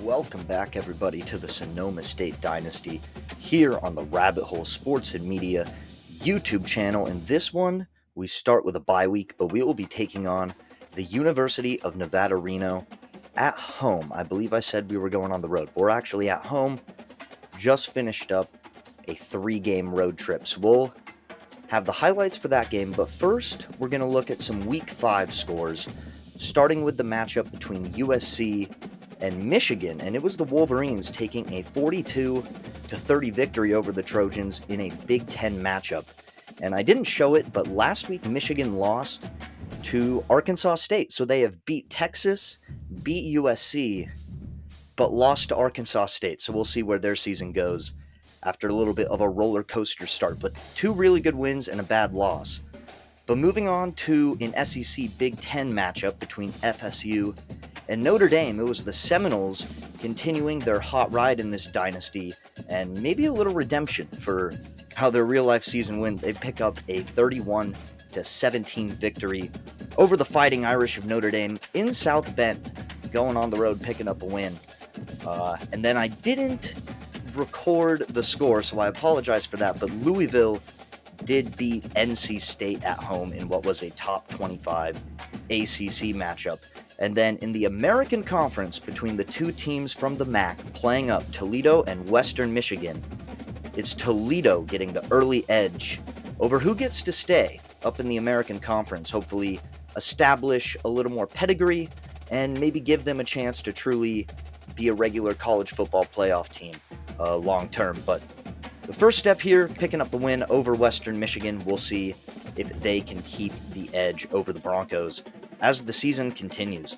Welcome back, everybody, to the Sonoma State Dynasty here on the Rabbit Hole Sports and Media YouTube channel. In this one, we start with a bye week, but we will be taking on the University of Nevada Reno at home. I believe I said we were going on the road, but we're actually at home. Just finished up a 3-game road trip, so we'll have the highlights for that game. But first, we're going to look at some Week 5 scores, starting with the matchup between USC and Michigan, and it was the Wolverines taking a 42-30 victory over the Trojans in a Big Ten matchup. And I didn't show it, but last week Michigan lost to Arkansas State, so they have beat Texas, beat USC, but lost to Arkansas State. So we'll see where their season goes after a little bit of a roller coaster start, but 2 really good wins and a bad loss. But moving on to an SEC Big Ten matchup between FSU and Notre Dame, it was the Seminoles continuing their hot ride in this dynasty, and maybe a little redemption for how their real-life season went. They pick up a 31-17 victory over the Fighting Irish of Notre Dame in South Bend, going on the road, picking up a win. And then I didn't record the score, so I apologize for that, but Louisville did beat NC State at home in what was a top 25 ACC matchup. And then in the American Conference between the two teams from the MAC playing up, Toledo and Western Michigan, it's Toledo getting the early edge over who gets to stay up in the American Conference, hopefully establish a little more pedigree and maybe give them a chance to truly be a regular college football playoff team long term. But the first step here, picking up the win over Western Michigan. We'll see if they can keep the edge over the Broncos as the season continues.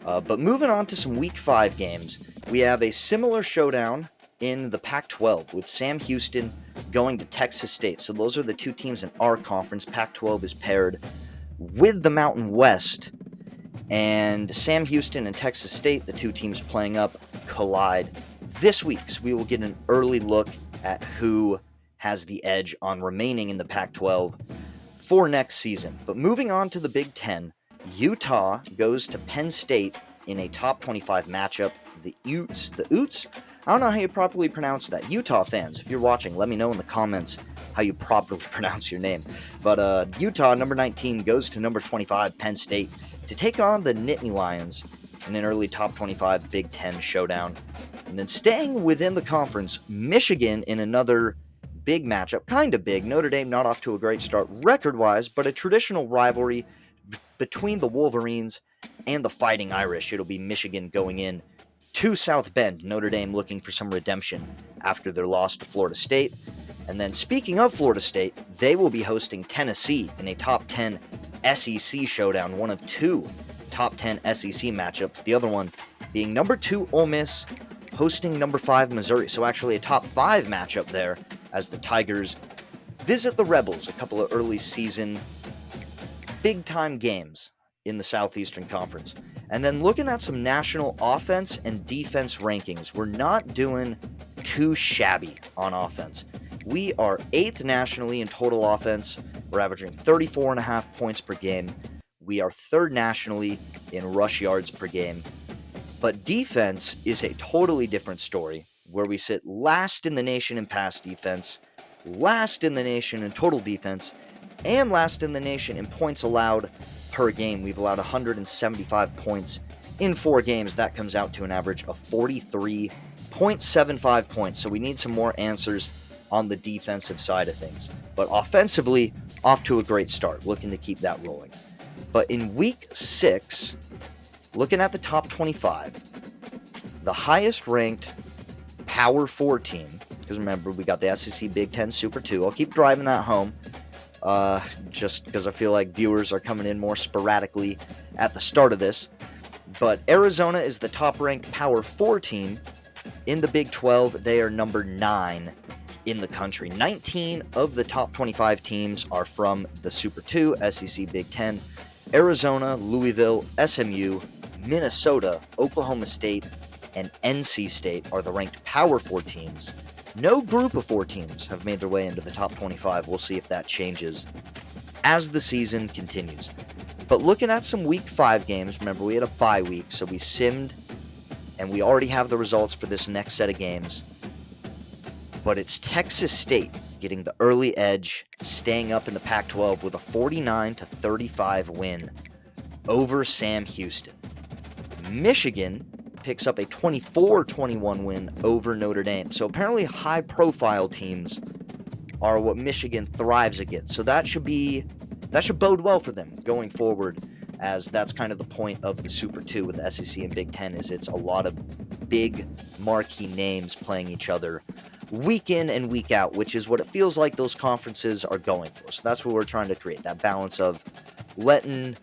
But moving on to some Week 5 games, we have a similar showdown in the Pac-12 with Sam Houston going to Texas State. So those are the two teams in our conference. Pac-12 is paired with the Mountain West, and Sam Houston and Texas State, the two teams playing up, collide this week. So we will get an early look at who has the edge on remaining in the Pac-12 for next season. But moving on to the Big Ten, Utah goes to Penn State in a top 25 matchup. The Utes? I don't know how you properly pronounce that. Utah fans, if you're watching, let me know in the comments how you properly pronounce your name. But Utah, number 19, goes to number 25, Penn State, to take on the Nittany Lions in an early top 25 Big Ten showdown. And then staying within the conference, Michigan in another big matchup, kind of big. Notre Dame not off to a great start record-wise, but a traditional rivalry between the Wolverines and the Fighting Irish. It'll be Michigan going in to South Bend, Notre Dame looking for some redemption after their loss to Florida State. And then speaking of Florida State, they will be hosting Tennessee in a top 10 SEC showdown, one of 2 top 10 SEC matchups, the other one being number 2 Ole Miss hosting number 5 Missouri. So actually a top 5 matchup there as the Tigers visit the Rebels, a couple of early season big-time games in the Southeastern Conference. And then looking at some national offense and defense rankings, we're not doing too shabby on offense. We are 8th nationally in total offense. We're averaging 34.5 points per game. We are 3rd nationally in rush yards per game. But defense is a totally different story, where we sit last in the nation in pass defense, last in the nation in total defense, and last in the nation in points allowed per game. We've allowed 175 points in 4 games. That comes out to an average of 43.75 points. So we need some more answers on the defensive side of things. But offensively, off to a great start, looking to keep that rolling. But in Week 6, looking at the top 25, the highest ranked Power 4 team, because remember, we got the SEC Big Ten Super 2. I'll keep driving that home, just because I feel like viewers are coming in more sporadically at the start of this. But Arizona is the top-ranked Power 4 team in the Big 12. They are number 9 in the country. 19 of the top 25 teams are from the Super 2, SEC Big Ten. Arizona, Louisville, SMU, Minnesota, Oklahoma State, and NC State are the ranked Power 4 teams. No group of 4 teams have made their way into the top 25. We'll see if that changes as the season continues. But looking at some Week 5 games, remember we had a bye week, so we simmed and we already have the results for this next set of games. But it's Texas State getting the early edge, staying up in the Pac-12 with a 49-35 win over Sam Houston. Michigan picks up a 24-21 win over Notre Dame. So apparently high-profile teams are what Michigan thrives against. So that should bode well for them going forward, as that's kind of the point of the Super 2 with the SEC and Big Ten, is it's a lot of big marquee names playing each other week in and week out, which is what it feels like those conferences are going for. So that's what we're trying to create, that balance of letting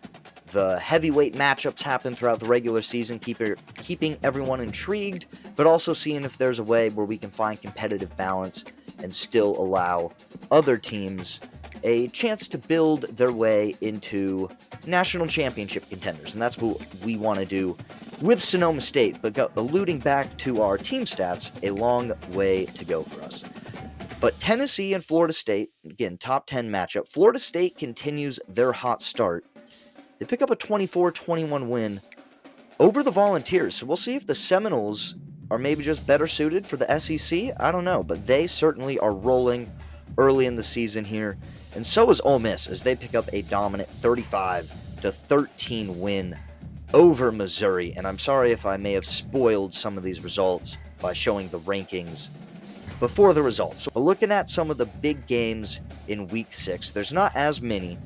the heavyweight matchups happen throughout the regular season, keeping everyone intrigued, but also seeing if there's a way where we can find competitive balance and still allow other teams a chance to build their way into national championship contenders. And that's what we want to do with Sonoma State. But alluding back to our team stats, a long way to go for us. But Tennessee and Florida State, again, top 10 matchup. Florida State continues their hot start. They pick up a 24-21 win over the Volunteers. So we'll see if the Seminoles are maybe just better suited for the SEC. I don't know, but they certainly are rolling early in the season here. And so is Ole Miss, as they pick up a dominant 35-13 win over Missouri. And I'm sorry if I may have spoiled some of these results by showing the rankings before the results. So we're looking at some of the big games in Week 6. There's not as many.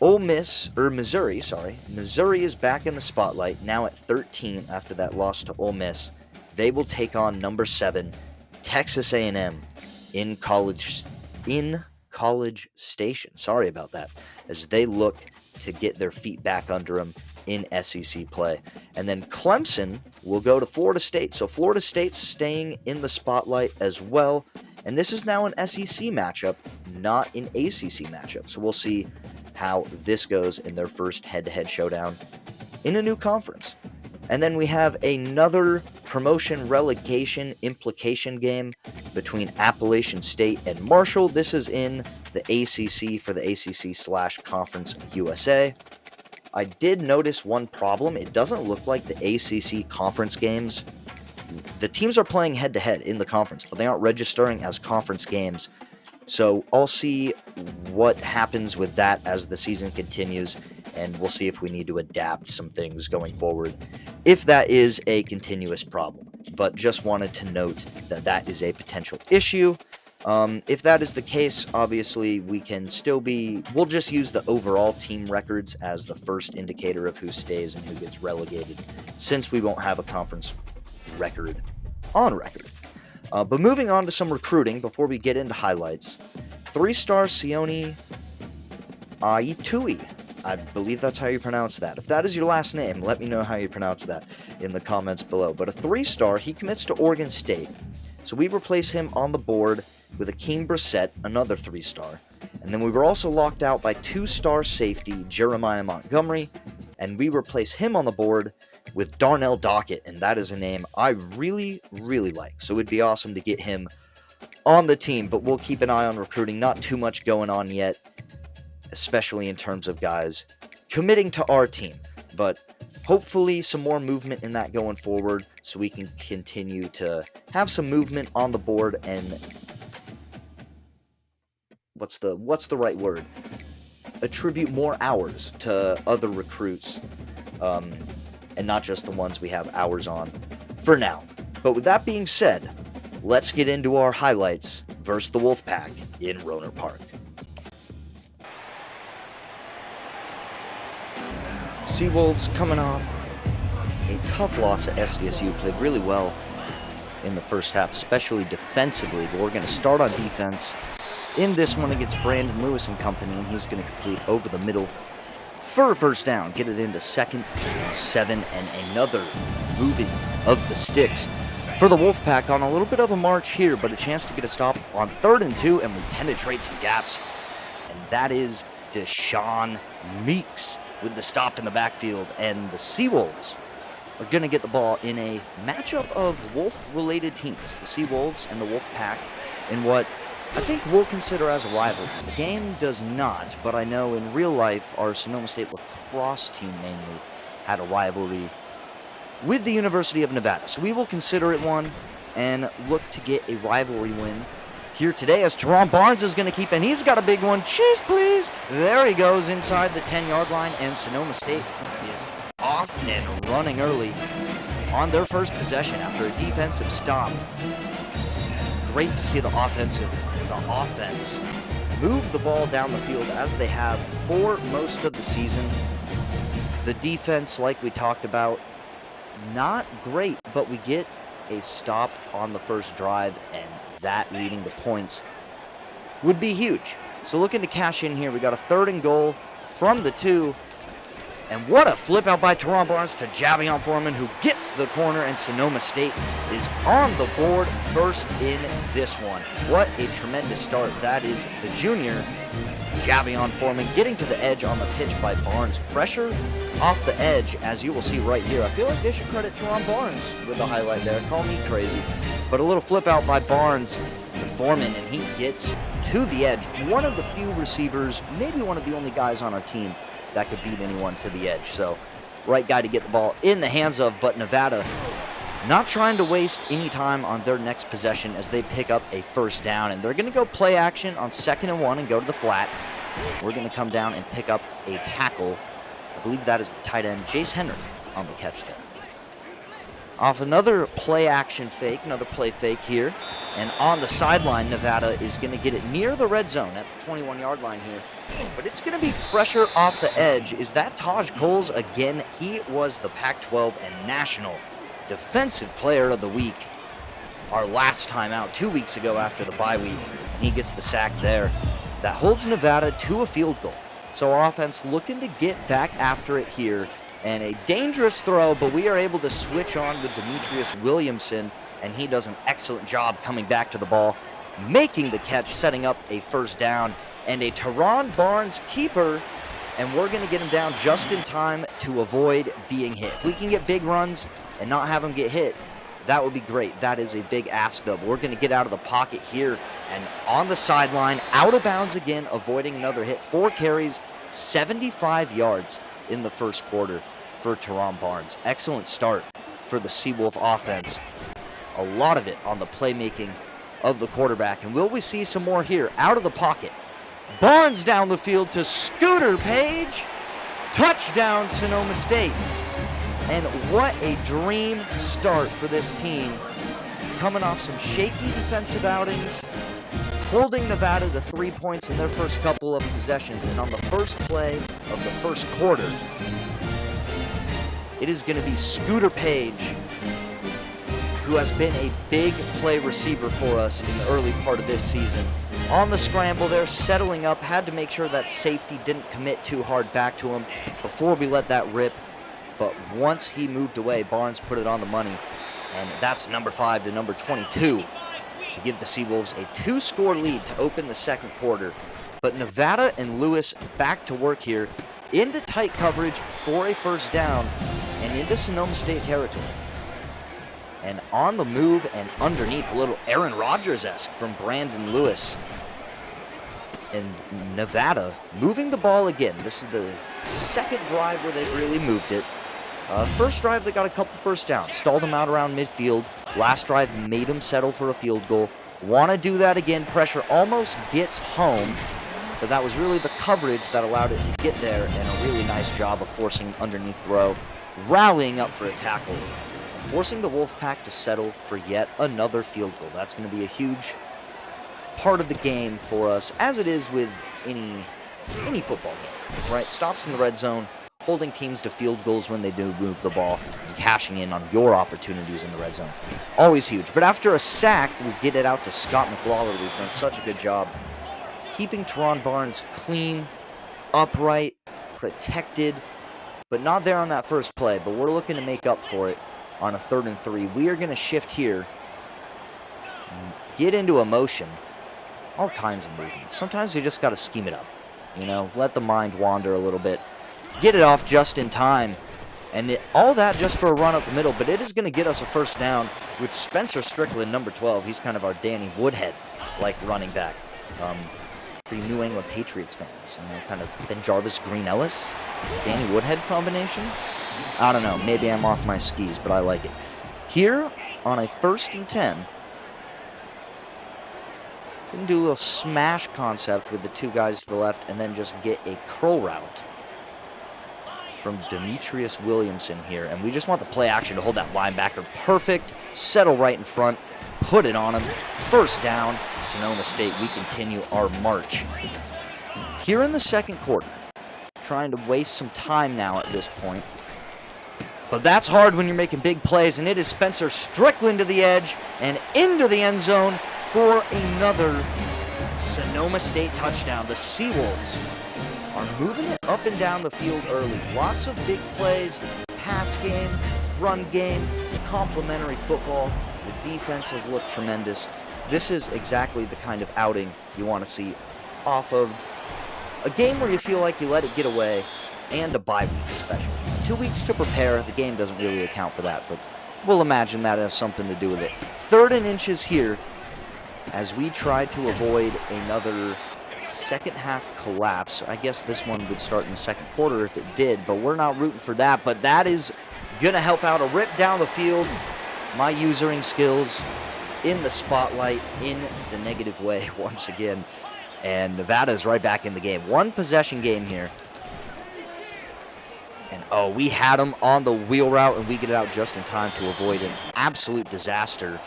Missouri is back in the spotlight, now at 13 after that loss to Ole Miss. They will take on number 7, Texas A&M in College Station. Sorry about that, as they look to get their feet back under them in SEC play. And then Clemson will go to Florida State. So Florida State's staying in the spotlight as well. And this is now an SEC matchup, not an ACC matchup. So we'll see how this goes in their first head-to-head showdown in a new conference. And then we have another promotion relegation implication game between Appalachian State and Marshall. This is in the ACC for the ACC/Conference USA. I did notice one problem. It doesn't look like the ACC conference games. The teams are playing head-to-head in the conference, but they aren't registering as conference games. So I'll see what happens with that as the season continues, and we'll see if we need to adapt some things going forward, if that is a continuous problem. But just wanted to note that that is a potential issue. If that is the case, obviously we'll just use the overall team records as the first indicator of who stays and who gets relegated, since we won't have a conference record on record. But moving on to some recruiting before we get into highlights. 3-star Sione Aitui. I believe that's how you pronounce that. If that is your last name, let me know how you pronounce that in the comments below. But a 3-star, he commits to Oregon State. So we replace him on the board with Akeem Brissett, another 3-star. And then we were also locked out by 2-star safety Jeremiah Montgomery, and we replace him on the board with Darnell Dockett, and that is a name I really, really like. So it'd be awesome to get him on the team, but we'll keep an eye on recruiting. Not too much going on yet, especially in terms of guys committing to our team. But hopefully some more movement in that going forward, so we can continue to have some movement on the board and what's the right word? Attribute more hours to other recruits, and not just the ones we have hours on for now. But with that being said, let's get into our highlights versus the Wolfpack in Rohnert Park. Seawolves coming off a tough loss at SDSU, played really well in the first half, especially defensively, but we're going to start on defense in this one against Brandon Lewis and company, and he's going to complete over the middle for a first down, get it into 2nd and 7, and another moving of the sticks for the Wolfpack on a little bit of a march here, but a chance to get a stop on 3rd and 2, and we penetrate some gaps, and that is Deshaun Meeks with the stop in the backfield, and the Seawolves are going to get the ball in a matchup of Wolf-related teams, the Seawolves and the Wolfpack, in what I think we'll consider as a rivalry. The game does not, but I know in real life our Sonoma State lacrosse team mainly had a rivalry with the University of Nevada. So we will consider it one and look to get a rivalry win here today, as Terron Barnes is going to keep, and he's got a big one. Cheese, please. There he goes inside the 10-yard line, and Sonoma State is off and running early on their first possession after a defensive stop. Great to see the offense move the ball down the field as they have for most of the season. The defense, like we talked about, not great, but we get a stop on the first drive, and that leading to points would be huge. So looking to cash in here. We got a 3rd and goal from the 2. And what a flip out by Terron Barnes to Javion Foreman, who gets the corner, and Sonoma State is on the board first in this one. What a tremendous start. That is the junior Javion Foreman getting to the edge on the pitch by Barnes. Pressure off the edge, as you will see right here. I feel like they should credit Terron Barnes with the highlight there. Call me crazy. But a little flip out by Barnes to Foreman, and he gets to the edge. One of the few receivers, maybe one of the only guys on our team that could beat anyone to the edge. So, right guy to get the ball in the hands of, but Nevada not trying to waste any time on their next possession as they pick up a 1st down. And they're going to go play action on 2nd and 1 and go to the flat. We're going to come down and pick up a tackle. I believe that is the tight end, Jace Henry, on the catch there. Off another play action fake, another play fake here. And on the sideline, Nevada is going to get it near the red zone at the 21-yard line here. But it's going to be pressure off the edge. Is that Taj Coles again? He was the Pac-12 and National Defensive Player of the Week our last time out 2 weeks ago after the bye week. He gets the sack there. That holds Nevada to a field goal. So our offense looking to get back after it here. And a dangerous throw, but we are able to switch on with Demetrius Williamson, and he does an excellent job coming back to the ball, making the catch, setting up a 1st down, and a Terron Barnes keeper, and we're going to get him down just in time to avoid being hit. If we can get big runs and not have him get hit, that would be great. That is a big ask, though. We're going to get out of the pocket here, and on the sideline, out of bounds again, avoiding another hit. 4 carries, 75 yards in the first quarter for Terron Barnes. Excellent start for the Seawolf offense. A lot of it on the playmaking of the quarterback. And will we see some more here? Out of the pocket. Barnes down the field to Scooter Page. Touchdown, Sonoma State. And what a dream start for this team. Coming off some shaky defensive outings, holding Nevada to 3 points in their first couple of possessions. And on the first play of the first quarter, it is going to be Scooter Page, who has been a big play receiver for us in the early part of this season. On the scramble there, settling up, had to make sure that safety didn't commit too hard back to him before we let that rip. But once he moved away, Barnes put it on the money. And that's number 5 to number 22 to give the Seawolves a 2-score lead to open the second quarter. But Nevada and Lewis back to work here, into tight coverage for a 1st down and into Sonoma State territory. And on the move and underneath, a little Aaron Rodgers-esque from Brandon Lewis. And Nevada moving the ball again. This is the second drive where they really moved it. First drive, they got a couple 1st downs. Stalled them out around midfield. Last drive made them settle for a field goal. Want to do that again. Pressure almost gets home. But that was really the coverage that allowed it to get there, and a really nice job of forcing underneath throw, rallying up for a tackle, and forcing the Wolfpack to settle for yet another field goal. That's going to be a huge part of the game for us, as it is with any football game, right? Stops in the red zone, holding teams to field goals when they do move the ball, and cashing in on your opportunities in the red zone. Always huge. But after a sack, we get it out to Scott McLawler. We've done such a good job keeping Terron Barnes clean, upright, protected, but not there on that first play. But we're looking to make up for it on a 3rd and 3. We are going to shift here, get into a motion, all kinds of movement. Sometimes you just got to scheme it up, you know, let the mind wander a little bit, get it off just in time, and all that just for a run up the middle. But it is going to get us a 1st down with Spencer Strickland, number 12. He's kind of our Danny Woodhead-like running back. For you New England Patriots fans, you know, kind of Ben Jarvis, Green Ellis, Danny Woodhead combination. I don't know, maybe I'm off my skis, but I like it. Here, on a 1st and 10, we can do a little smash concept with the two guys to the left and then just get a curl route from Demetrius Williamson here. And we just want the play action to hold that linebacker perfect, settle right in front, put it on him. 1st down, Sonoma State. We continue our march. Here in the 2nd quarter, trying to waste some time now at this point. But that's hard when you're making big plays, and it is Spencer Strickland to the edge and into the end zone for another Sonoma State touchdown. The Seawolves are moving it up and down the field early. Lots of big plays, pass game, run game, complementary football. The defense has looked tremendous. This is exactly the kind of outing you want to see off of a game where you feel like you let it get away, and a bye week especially. 2 weeks to prepare, the game doesn't really account for that, but we'll imagine that has something to do with it. 3rd and inches here as we try to avoid another second half collapse. I guess this one would start in the 2nd quarter if it did, but we're not rooting for that. But that is going to help out. A rip down the field. My usering skills in the spotlight in the negative way once again. And Nevada is right back in the game. 1 possession game here. And oh, we had him on the wheel route, and we get it out just in time to avoid an absolute disaster.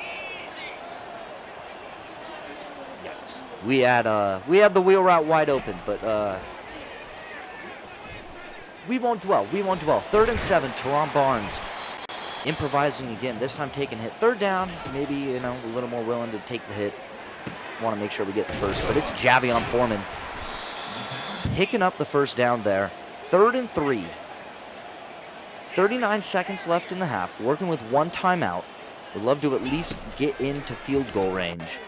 Yikes. We had the wheel route wide open, but we won't dwell. 3rd and 7, Terron Barnes improvising again, this time taking a hit. 3rd down, maybe, a little more willing to take the hit. Want to make sure we get the first, but it's Javion Foreman picking up the 1st down there. 3rd and 3. 39 seconds left in the half, working with 1 timeout. Would love to at least get into field goal range.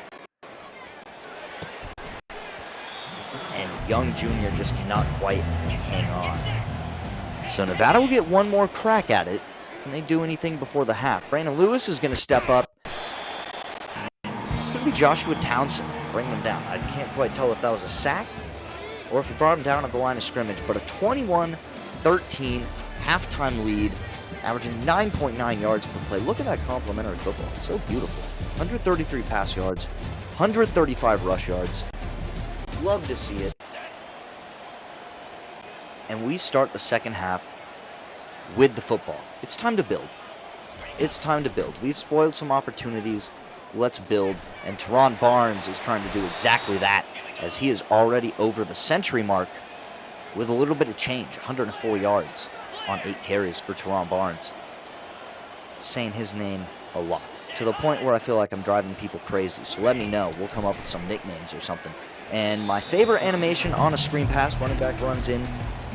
And Young Jr. just cannot quite hang on. So Nevada will get 1 more crack at it. Can they do anything before the half? Brandon Lewis is going to step up. It's going to be Joshua Townsend bringing him down. I can't quite tell if that was a sack or if he brought him down at the line of scrimmage, but a 21-13 halftime lead, averaging 9.9 yards per play. Look at that complimentary football. It's so beautiful. 133 pass yards, 135 rush yards. Love to see it. And we start the 2nd half with the football. It's time to build. It's time to build. We've spoiled some opportunities. Let's build. And Terron Barnes is trying to do exactly that, as he is already over the century mark with a little bit of change. 104 yards on 8 carries for Terron Barnes. Saying his name a lot, to the point where I feel like I'm driving people crazy. So let me know. We'll come up with some nicknames or something. And my favorite animation on a screen pass, running back runs in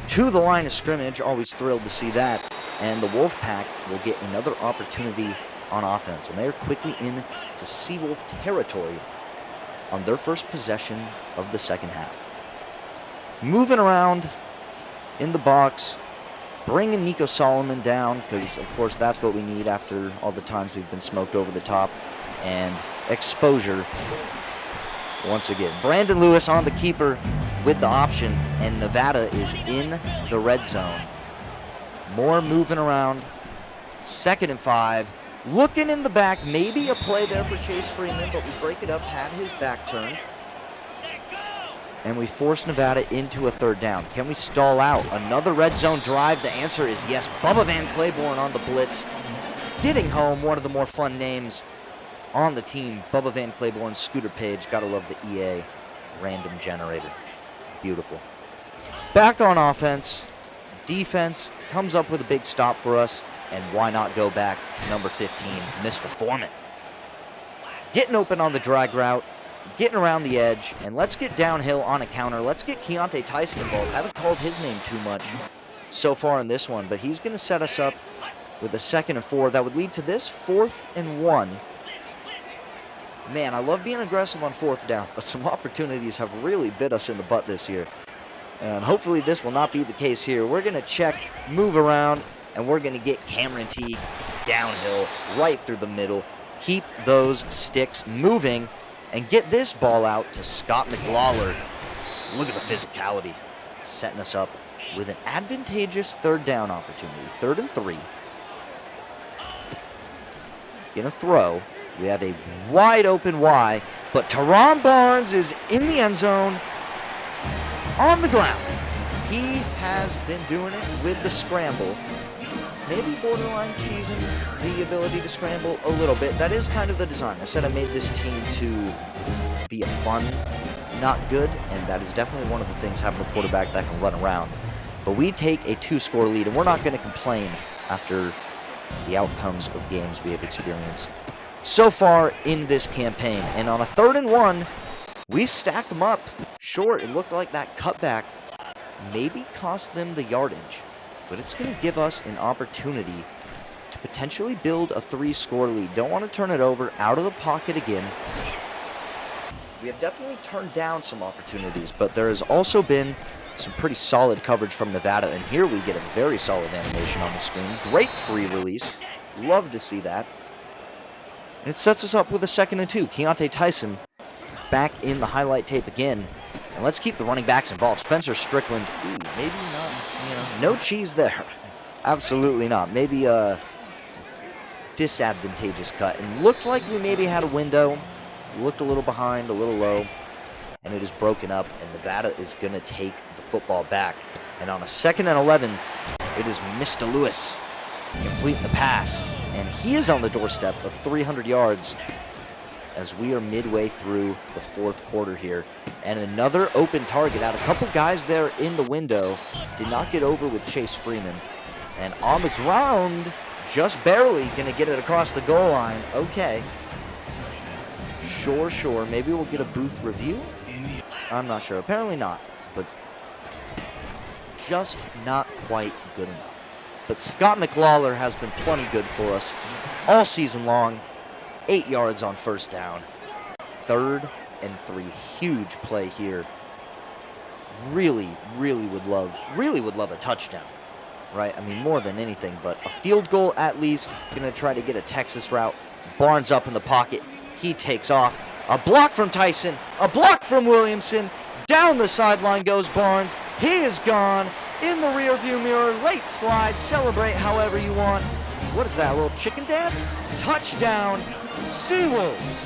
to the line of scrimmage. Always thrilled to see that. And the Wolfpack will get another opportunity on offense, and they're quickly in to Seawolf territory on their 1st possession of the 2nd half. Moving around in the box, bringing Nico Solomon down, because of course that's what we need after all the times we've been smoked over the top, and exposure once again. Brandon Lewis on the keeper with the option, and Nevada is in the red zone. More moving around. 2nd and 5. Looking in the back, maybe a play there for Chase Freeman, but we break it up, had his back turned. And we force Nevada into a 3rd down. Can we stall out another red zone drive? The answer is yes. Bubba Van Claiborne on the blitz. Getting home, one of the more fun names on the team. Bubba Van Claiborne, Scooter Page. Gotta love the EA random generator. Beautiful. Back on offense. Defense comes up with a big stop for us. And why not go back to number 15, Mr. Foreman. Getting open on the drag route, getting around the edge, and let's get downhill on a counter. Let's get Keontae Tyson involved. Haven't called his name too much so far in this one, but he's going to set us up with a 2nd and 4. That would lead to this 4th and 1. Man, I love being aggressive on 4th down, but some opportunities have really bit us in the butt this year. And hopefully this will not be the case here. We're going to check, move around, and we're going to get Cameron Teague downhill, right through the middle. Keep those sticks moving, and get this ball out to Scott McLawler. Look at the physicality, setting us up with an advantageous third down opportunity. 3rd and 3. Gonna throw. We have a wide open Y, but Terron Barnes is in the end zone on the ground. He has been doing it with the scramble. Maybe borderline cheesing the ability to scramble a little bit. That is kind of the design. I said I made this team to be a fun, not good, and that is definitely one of the things, having a quarterback that can run around. But we take a 2-score lead, and we're not going to complain after the outcomes of games we have experienced so far in this campaign. And on a 3rd and 1, we stack them up. Sure, it looked like that cutback maybe cost them the yardage, but it's going to give us an opportunity to potentially build a 3-score lead. Don't want to turn it over. Out of the pocket again. We have definitely turned down some opportunities, but there has also been some pretty solid coverage from Nevada, and here we get a very solid animation on the screen. Great free release. Love to see that. And it sets us up with a 2nd and 2. Keontae Tyson back in the highlight tape again. And let's keep the running backs involved. Spencer Strickland, ooh, maybe not, no cheese there. Absolutely not. Maybe a disadvantageous cut. And looked like we maybe had a window. Looked a little behind, a little low. And it is broken up, and Nevada is going to take the football back. And on a 2nd and 11, it is Mr. Lewis completing the pass. And he is on the doorstep of 300 yards as we are midway through the 4th quarter here. And another open target out. A couple guys there in the window. Did not get over with Chase Freeman. And on the ground, just barely going to get it across the goal line. Okay. Sure. Maybe we'll get a booth review. I'm not sure. Apparently not. But just not quite good enough. But Scott McLawler has been plenty good for us all season long. 8 yards on 1st down. 3rd and 3. Huge play here. Really would love a touchdown. Right? I mean, more than anything, but a field goal at least. Gonna try to get a Texas route. Barnes up in the pocket. He takes off. A block from Tyson. A block from Williamson. Down the sideline goes Barnes. He is gone. In the rearview mirror. Late slide. Celebrate however you want. What is that, a little chicken dance? Touchdown, Seawolves.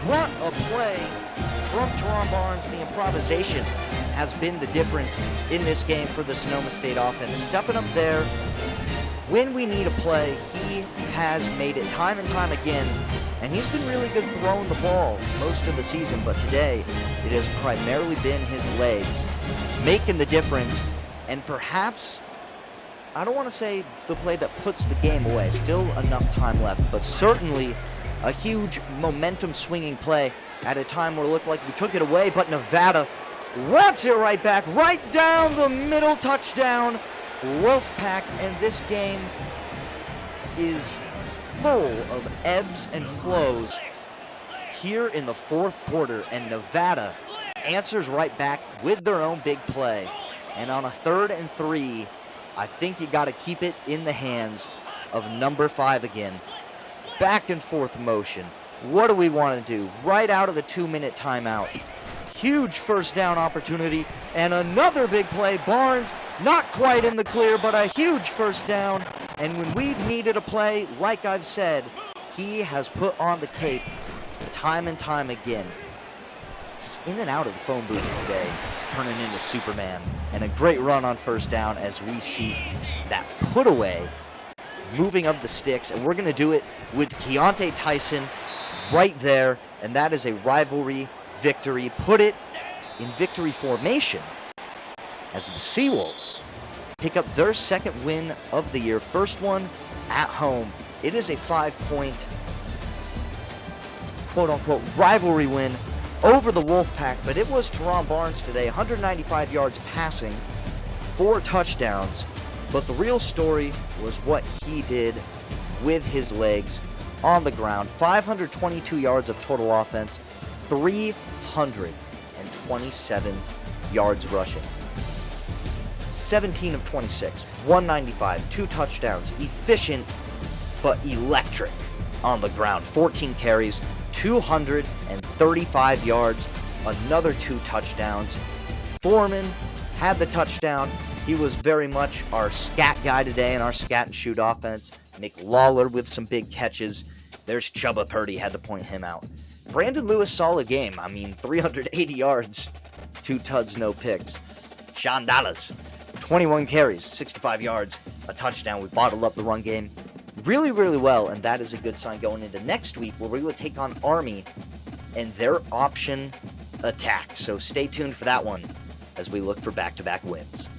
What a play from Terron Barnes. The improvisation has been the difference in this game for the Sonoma State offense. Stepping up there when we need a play, he has made it time and time again. And he's been really good throwing the ball most of the season, but today it has primarily been his legs making the difference. And perhaps, I don't want to say the play that puts the game away, still enough time left, but certainly a huge momentum swinging play at a time where it looked like we took it away, but Nevada wants it right back, right down the middle. Touchdown, Wolfpack. And this game is full of ebbs and flows here in the 4th quarter, and Nevada answers right back with their own big play. And on a 3rd and 3, I think you got to keep it in the hands of number 5 again. Back and forth motion. What do we want to do? Right out of the 2-minute timeout. Huge 1st down opportunity. And another big play. Barnes not quite in the clear, but a huge 1st down. And when we've needed a play, like I've said, he has put on the cape time and time again. Just in and out of the phone booth today, turning into Superman. And a great run on 1st down as we see that put away, moving of the sticks. And we're going to do it with Keontae Tyson right there. And that is a rivalry victory. Put it in victory formation as the Seawolves pick up their 2nd win of the year. First one at home. It is a 5-point, quote-unquote, rivalry win over the Wolfpack, but it was Terron Barnes today, 195 yards passing, 4 touchdowns, but the real story was what he did with his legs on the ground. 522 yards of total offense, 327 yards rushing. 17 of 26, 195, 2 touchdowns, efficient but electric on the ground. 14 carries, 235 yards, another 2 touchdowns. Foreman had the touchdown. He was very much our scat guy today in our scat and shoot offense. Nick Lawler with some big catches. There's Chubba Purdy, had to point him out. Brandon Lewis, solid game. I mean, 380 yards, 2 tuds, no picks. Sean Dallas, 21 carries, 65 yards, a touchdown. We bottled up the run game really, really well, and that is a good sign going into next week where we will take on Army and their option attack. So stay tuned for that one as we look for back-to-back wins.